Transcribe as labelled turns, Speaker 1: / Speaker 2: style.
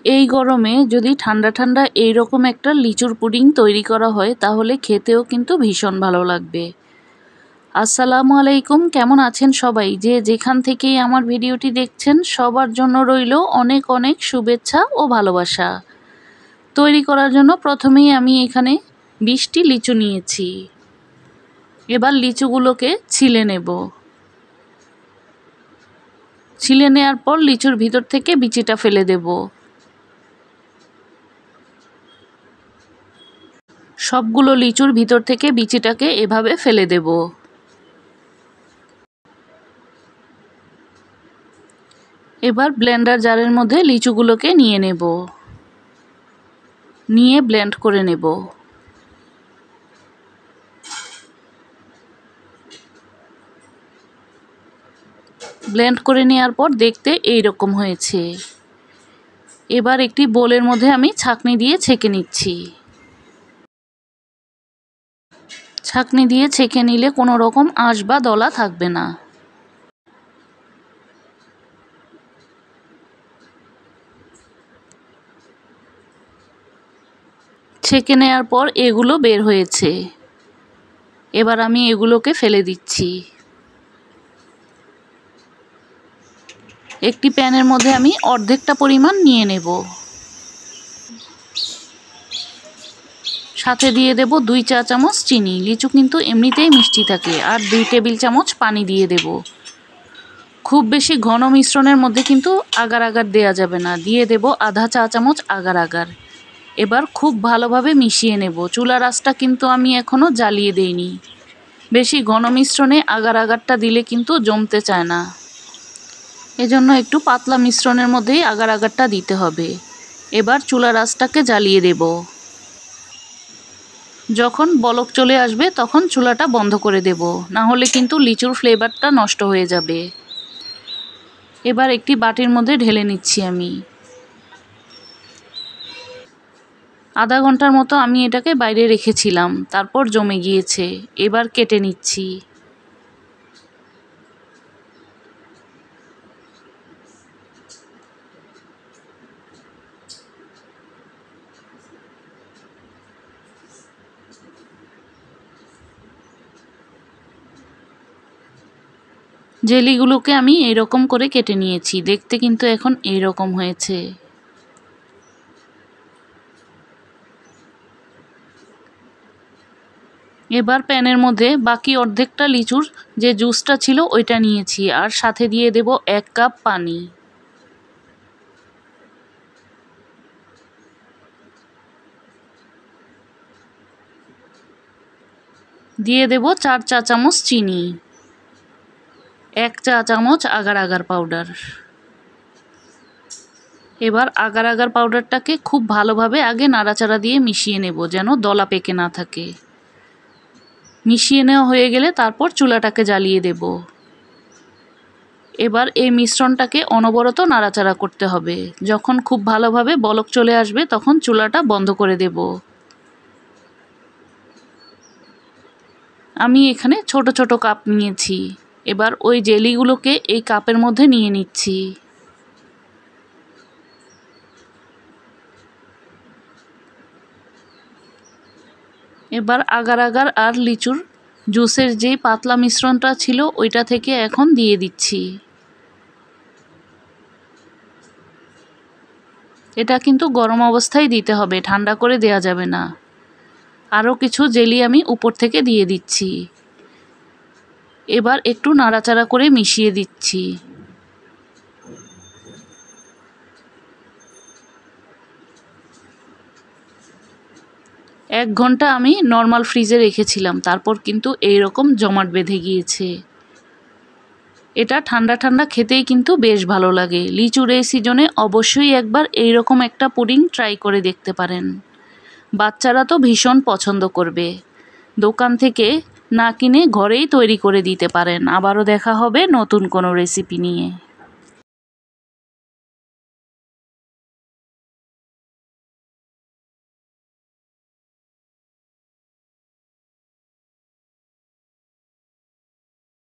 Speaker 1: এই গরমে যদি ঠান্ডা ঠান্ডা এইরকম একটা লিচুর পুডিং তৈরি করা হয় তাহলে খেতেও কিন্তু ভীষণ ভালো লাগবে। আসসালামু আলাইকুম, কেমন আছেন সবাই? যে যেখান থেকেই আমার ভিডিওটি দেখছেন সবার জন্য রইল অনেক অনেক শুভেচ্ছা ও ভালোবাসা। তৈরি করার জন্য প্রথমেই আমি এখানে 20টি লিচু নিয়েছি। এবার লিচুগুলোকে ছিলে নেব। ছিলে নেওয়ার পর লিচুর ভিতর থেকে বিচিটা ফেলে দেব। সবগুলো লিচুর ভিতর থেকে বিচিটাকে এভাবে ফেলে দেব। এবার ব্লেন্ডার জারের মধ্যে লিচুগুলোকে নিয়ে নেব, নিয়ে ব্লেন্ড করে নেব। ব্লেন্ড করে নেওয়ার পর দেখতে এই রকম হয়েছে। এবার একটি বোলের মধ্যে আমি ছাঁকনি দিয়ে ছেঁকে নিচ্ছি। ছাঁকনি দিয়ে ছেঁকে নিলে কোনো রকম আঁশ বা দলা থাকবে না। ছেঁকে নেওয়ার পর এগুলো বের হয়েছে। এবার আমি এগুলোকে ফেলে দিচ্ছি। একটি প্যানের মধ্যে আমি অর্ধেকটা পরিমাণ নিয়ে নেব। সাথে দিয়ে দেব 2 চা চামচ চিনি। লিচু কিন্তু এমনিতেই মিষ্টি থাকে। আর 2 টেবিল চামচ পানি দিয়ে দেব। খুব বেশি ঘন মিশ্রণের মধ্যে কিন্তু আগার আগার দেয়া যাবে না, দিয়ে দেব আধা চা চামচ আগার আগার। এবার খুব ভালোভাবে মিশিয়ে নেব। চুলার আঁচটা কিন্তু আমি এখনও জ্বালিয়ে দেইনি। বেশি ঘন মিশ্রণে আগার আগারটা দিলে কিন্তু জমতে চায় না, এজন্য একটু পাতলা মিশ্রণের মধ্যেই আগার আগারটা দিতে হবে। এবার চুলার আঁচটাকে জ্বালিয়ে দেব। যখন বলক চলে আসবে তখন চুলাটা বন্ধ করে দেব, না হলে কিন্তু লিচুর ফ্লেভারটা নষ্ট হয়ে যাবে। এবার একটি বাটির মধ্যে ঢেলে নিচ্ছি আমি। আধা ঘন্টার মতো আমি এটাকে বাইরে রেখেছিলাম, তারপর জমে গিয়েছে। এবার কেটে নিচ্ছি। জেলিগুলোকে আমি এইরকম করে কেটে নিয়েছি। দেখতে কিন্তু এখন এইরকম হয়েছে। এবার প্যানের মধ্যে বাকি অর্ধেকটা লিচুর যে জুসটা ছিল ওইটা নিয়েছি, আর সাথে দিয়ে দেব 1 কাপ পানি। দিয়ে দেব 4 চা চামচ চিনি, 1 চা চামচ আগার আগার পাউডার। এবার আগার আগার পাউডারটাকে খুব ভালোভাবে আগে নাড়াচাড়া দিয়ে মিশিয়ে নেব, যেন দলা পেকে না থাকে। মিশিয়ে নেওয়া হয়ে গেলে তারপর চুলাটাকে জ্বালিয়ে দেব। এবার এই মিশ্রণটাকে অনবরত নাড়াচাড়া করতে হবে। যখন খুব ভালোভাবে বলক চলে আসবে তখন চুলাটা বন্ধ করে দেব। আমি এখানে ছোট ছোট কাপ নিয়েছি। এবার ওই জেলিগুলোকে এই কাপের মধ্যে নিয়ে নিচ্ছি। এবার আগার আগার আর লিচুর জুসের যে পাতলা মিশ্রণটা ছিল ওইটা থেকে এখন দিয়ে দিচ্ছি। এটা কিন্তু গরম অবস্থায় দিতে হবে, ঠান্ডা করে দেয়া যাবে না। আরও কিছু জেলি আমি উপর থেকে দিয়ে দিচ্ছি। এবার একটু নাড়াচাড়া করে মিশিয়ে দিচ্ছি। এক ঘন্টা আমি নর্মাল ফ্রিজে রেখেছিলাম, তারপর কিন্তু এইরকম জমাট বেঁধে গিয়েছে। এটা ঠান্ডা ঠান্ডা খেতেই কিন্তু বেশ ভালো লাগে। লিচুর এই সিজনে অবশ্যই একবার এইরকম একটা পুডিং ট্রাই করে দেখতে পারেন। বাচ্চারা তো ভীষণ পছন্দ করবে। দোকান থেকে না কিনে ঘরেই তৈরি করে দিতে পারেন। আবারও দেখা হবে নতুন কোনো রেসিপি নিয়ে।